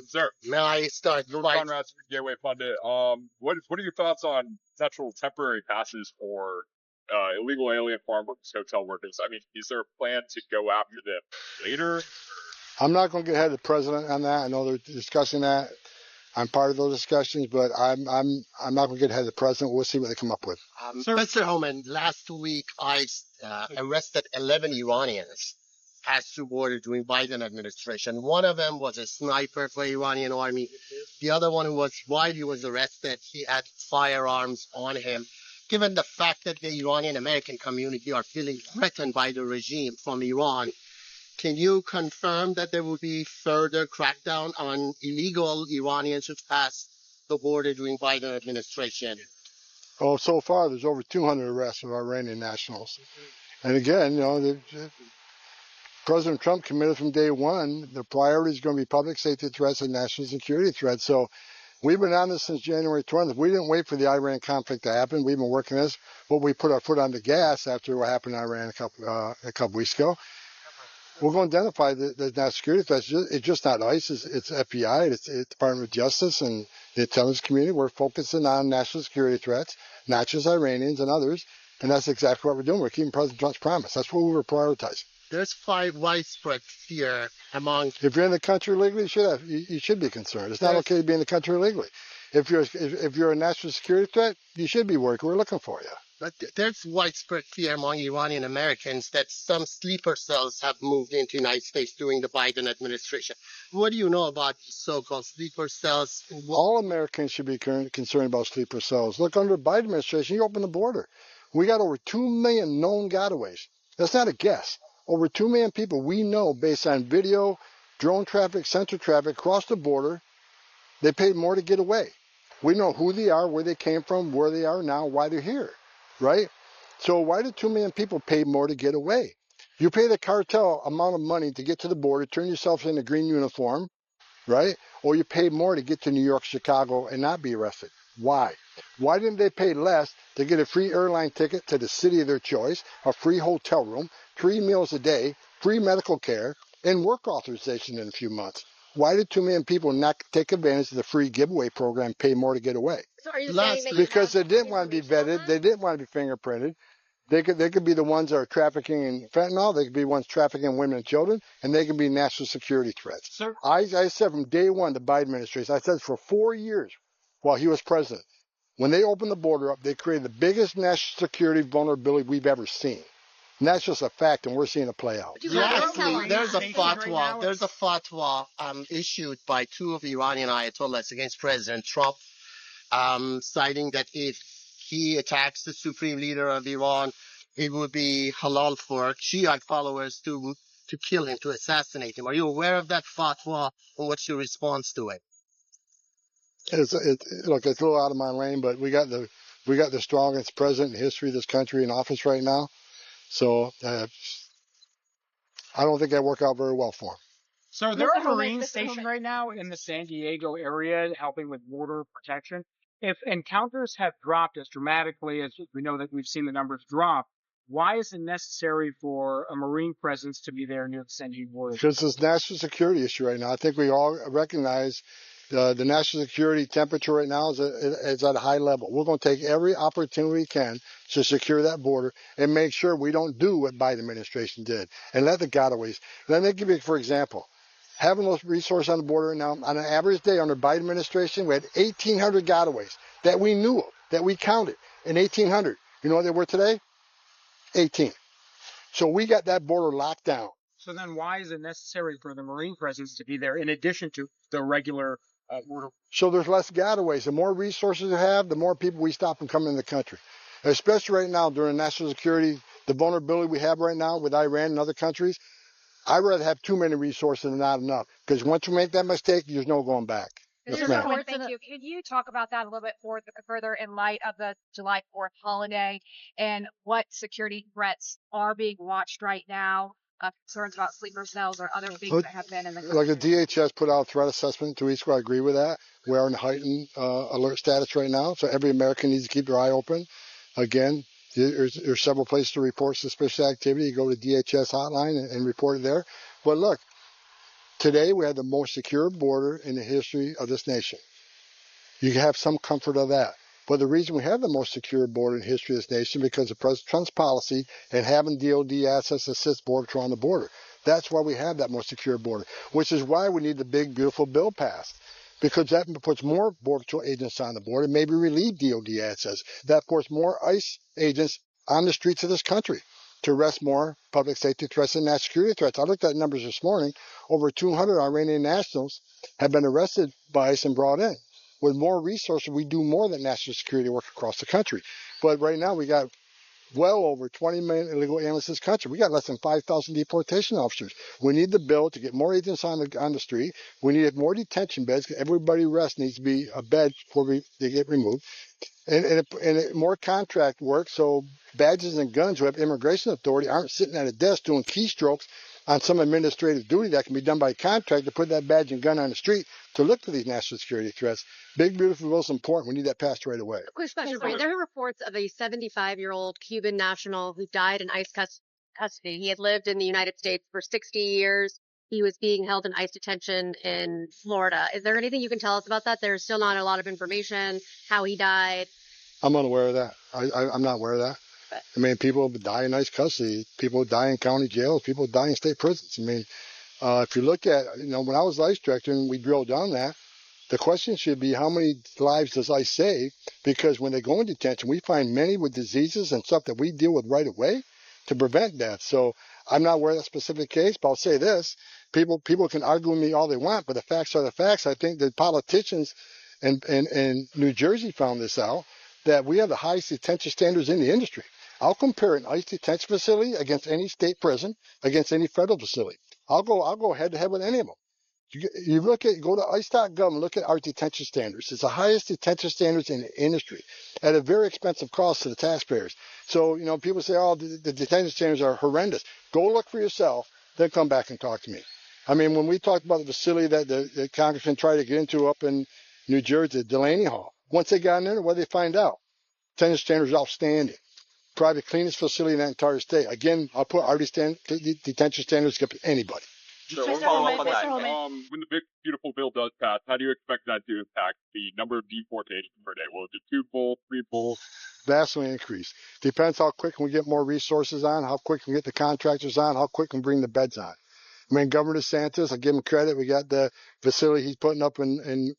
Sir, May I start? Right. Conrad, Gateway Pundit. What are your thoughts on potential temporary passes for illegal alien farm workers, hotel workers? I mean, is there a plan to go after them later? I'm not going to get ahead of the president on that. I know they're discussing that. I'm part of those discussions, but I'm not going to get ahead of the president. We'll see what they come up with. Mr. Homan, last week I arrested 11 Iranians passed through border during Biden administration. One of them was a sniper for Iranian army. The other one was, while he was arrested, he had firearms on him. Given the fact that the Iranian American community are feeling threatened by the regime from Iran, can you confirm that there will be further crackdown on illegal Iranians who pass the border during Biden administration? Oh, so far there's over 200 arrests of Iranian nationals. And again, President Trump committed from day one, the priority is going to be public safety threats and national security threats. So we've been on this since January 20th. We didn't wait for the Iran conflict to happen. We've been working this, but we put our foot on the gas after what happened in Iran a couple weeks ago. We're going to identify the national security threats. It's just not ICE. It's FBI. It's Department of Justice and the intelligence community. We're focusing on national security threats, not just Iranians and others. And that's exactly what we're doing. We're keeping President Trump's promise. That's what we were prioritizing. There's widespread fear among. If you're in the country legally, you should be concerned. It's not okay to be in the country illegally. If you're a national security threat, you should be worried. We're looking for you. But there's widespread fear among Iranian Americans that some sleeper cells have moved into the United States during the Biden administration. What do you know about so-called sleeper cells? All Americans should be concerned about sleeper cells. Look, under the Biden administration, you open the border. We got over 2 million known gotaways. That's not a guess. Over 2 million people we know based on video, drone traffic, sensor traffic across the border. They paid more to get away. We know who they are, where they came from, where they are now, why they're here, right? So why do 2 million people pay more to get away? You pay the cartel amount of money to get to the border, turn yourself in a green uniform, right? Or you pay more to get to New York, Chicago, and not be arrested. Why? Why didn't they pay less to get a free airline ticket to the city of their choice, a free hotel room, 3 meals a day, free medical care, and work authorization in a few months? Why did 2 million people not take advantage of the free giveaway program, pay more to get away? So are you saying that because they didn't want to be vetted, they didn't want to be fingerprinted. They could be the ones that are trafficking in fentanyl. They could be ones trafficking women and children, and they can be national security threats. Sir? I said from day one, the Biden administration, I said for 4 years while he was president, when they opened the border up, they created the biggest national security vulnerability we've ever seen. And that's just a fact, and we're seeing it play out. Lastly, there's a fatwa issued by 2 of the Iranian ayatollahs against President Trump, citing that if he attacks the supreme leader of Iran, it would be halal for Shiite followers to kill him, to assassinate him. Are you aware of that fatwa, and what's your response to it? Look, it's a little out of my lane, but we got the strongest president in the history of this country in office right now. So I don't think that worked out very well for him. So there are Marines stationed right now in the San Diego area helping with border protection. If encounters have dropped as dramatically as we know that we've seen the numbers drop, why is it necessary for a Marine presence to be there near the San Diego border? Because it's a national security issue right now. I think we all recognize the national security temperature right now is at a high level. We're going to take every opportunity we can to secure that border and make sure we don't do what Biden administration did and let the gotaways. Let me give you, for example, having those resources on the border now, on an average day under Biden administration, we had 1,800 gotaways that we knew of, that we counted in 1,800. You know what they were today? 18. So we got that border locked down. So then why is it necessary for the Marine presence to be there in addition to the regular border? So there's less gotaways. The more resources we have, the more people we stop from coming in the country. Especially right now during national security, the vulnerability we have right now with Iran and other countries, I'd rather have too many resources than not enough. Because once you make that mistake, there's no going back. Yes, ma'am. Thank you. Could you talk about that a little bit further in light of the July 4th holiday and what security threats are being watched right now? Concerns about sleeper cells or other things that have been in the country. Like the DHS put out a threat assessment 2 weeks ago. I agree with that. We are in heightened alert status right now, so every American needs to keep their eye open. Again, there's several places to report suspicious activity. You go to DHS hotline and report it there. But look, Today, we have the most secure border in the history of this nation. You can have some comfort of that. But the reason we have the most secure border in the history of this nation is because of President Trump's policy and having DOD assets assist Border Czar on the border. That's why we have that most secure border, which is why we need the big, beautiful bill passed. Because that puts more Border Patrol agents on the border, maybe relieve DOD assets. That puts more ICE agents on the streets of this country to arrest more public safety threats and national security threats. I looked at numbers this morning. Over 200 Iranian nationals have been arrested by ICE and brought in. With more resources, we do more than national security work across the country. But right now, we got well over 20 million illegal aliens in this country. We got less than 5,000 deportation officers. We need the bill to get more agents on the street. We need more detention beds. Everybody arrest needs to be a bed before they get removed. And more contract work, so badges and guns who have immigration authority aren't sitting at a desk doing keystrokes on some administrative duty that can be done by a contract to put that badge and gun on the street to look for these national security threats. Big, beautiful bill is important. We need that passed right away. Quick question for you. There are reports of a 75-year-old Cuban national who died in ICE custody. He had lived in the United States for 60 years. He was being held in ICE detention in Florida. Is there anything you can tell us about that? There's still not a lot of information, how he died. I'm unaware of that. I'm not aware of that. I mean, people die in ICE custody. People die in county jails. People die in state prisons. I mean, if you look at, when I was ICE director and we drilled down that, the question should be how many lives does ICE save? Because when they go in detention, we find many with diseases and stuff that we deal with right away to prevent death. So I'm not aware of that specific case, but I'll say this. People can argue with me all they want, but the facts are the facts. I think that politicians in New Jersey found this out, that we have the highest detention standards in the industry. I'll compare an ICE detention facility against any state prison, against any federal facility. I'll go head to head with any of them. You go to ICE.gov and look at our detention standards. It's the highest detention standards in the industry at a very expensive cost to the taxpayers. So, people say, oh, the detention standards are horrendous. Go look for yourself, then come back and talk to me. I mean, when we talked about the facility that the congressman tried to get into up in New Jersey, Delaney Hall, once they got in there, what did they find out? Detention standards are outstanding. Probably the cleanest facility in that entire state. Again, I'll put our detention standards against anybody. So we'll follow up on that. When the big beautiful bill does pass, how do you expect that to impact the number of deportations per day? Will it be 2-fold, 3-fold? Vastly increase. Depends how quick we get more resources on, how quick we get the contractors on, how quick we bring the beds on. I mean, Governor DeSantis, I give him credit. We got the facility he's putting up in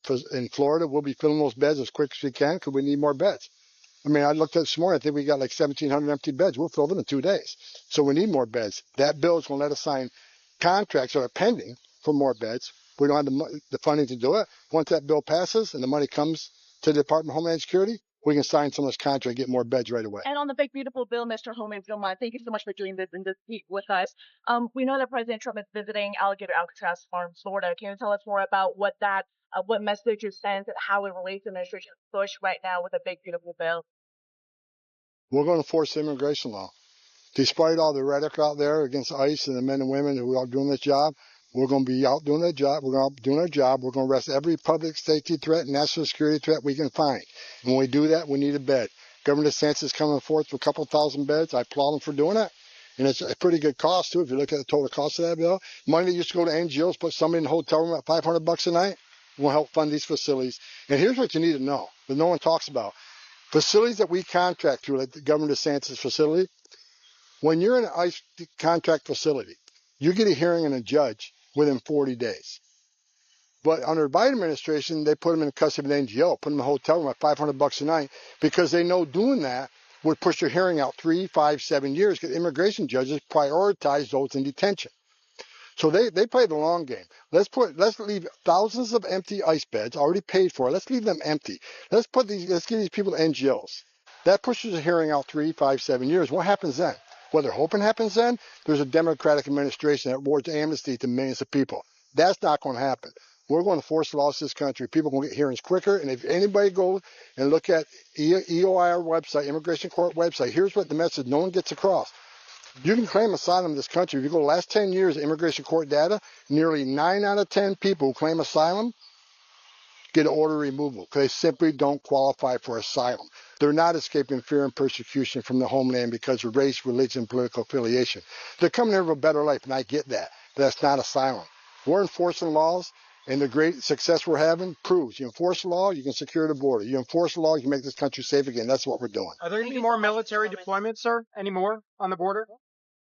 Florida. We'll be filling those beds as quick as we can because we need more beds. I mean, I looked at this morning. I think we got like 1,700 empty beds. We'll fill them in 2 days. So we need more beds. That bill is going to let us sign contracts that are pending for more beds. We don't have the funding to do it. Once that bill passes and the money comes to the Department of Homeland Security, we can sign some of this contract and get more beds right away. And on the big, beautiful bill, Mr. Homan, if you don't mind, thank you so much for doing this in this heat with us. We know that President Trump is visiting Alligator Alcatraz Farm, Florida. Can you tell us more about what message you send and how it relates to administration push right now with a big, beautiful bill? We're going to force the immigration law. Despite all the rhetoric out there against ICE and the men and women who are doing this job, we're going to be out doing their job. We're going to be doing our job. We're going to arrest every public safety threat and national security threat we can find. And when we do that, we need a bed. Governor DeSantis is coming forth with a couple thousand beds. I applaud him for doing it. And it's a pretty good cost, too, if you look at the total cost of that bill. Money that used to go to NGOs, put somebody in the hotel room at $500 a night, will help fund these facilities. And here's what you need to know that no one talks about. Facilities that we contract through, like the Governor DeSantis facility, when you're in an ICE contract facility, you get a hearing and a judge within 40 days. But under the Biden administration, they put them in custody of an NGO, put them in a hotel room at $500 a night because they know doing that would push your hearing out 3, 5, 7 years because immigration judges prioritize those in detention. So they play the long game. Let's leave thousands of empty ICE beds already paid for. Let's leave them empty. Let's give these people to NGOs. That pushes a hearing out 3, 5, 7 years. What happens then? Whether hoping happens then, there's a Democratic administration that awards amnesty to millions of people. That's not going to happen. We're going to force the laws in this country. People are going to get hearings quicker. And if anybody goes and look at EOIR website, Immigration Court website, here's what the message no one gets across. You can claim asylum in this country. If you go the last 10 years of Immigration Court data, nearly 9 out of 10 people who claim asylum get an order removal because they simply don't qualify for asylum. They're not escaping fear and persecution from the homeland because of race, religion, political affiliation. They're coming here for a better life, and I get that. But that's not asylum. We're enforcing laws, and the great success we're having proves you enforce the law, you can secure the border. You enforce the law, you can make this country safe again. That's what we're doing. Are there going to be more military deployments, sir? Any more on the border?